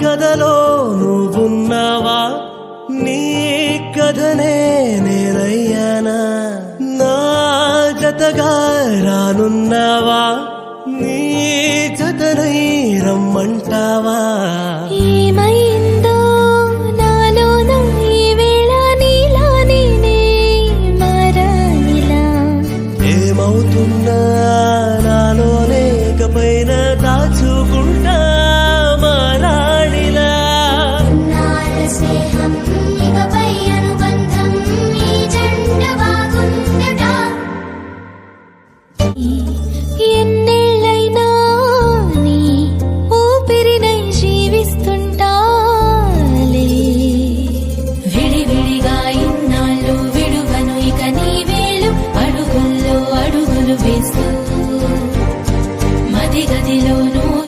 కథలో నువ్వున్నావా నీ కథనే నేనయ్యానా నా జతగా రానున్నావా నీ జతనై రమ్మంటావా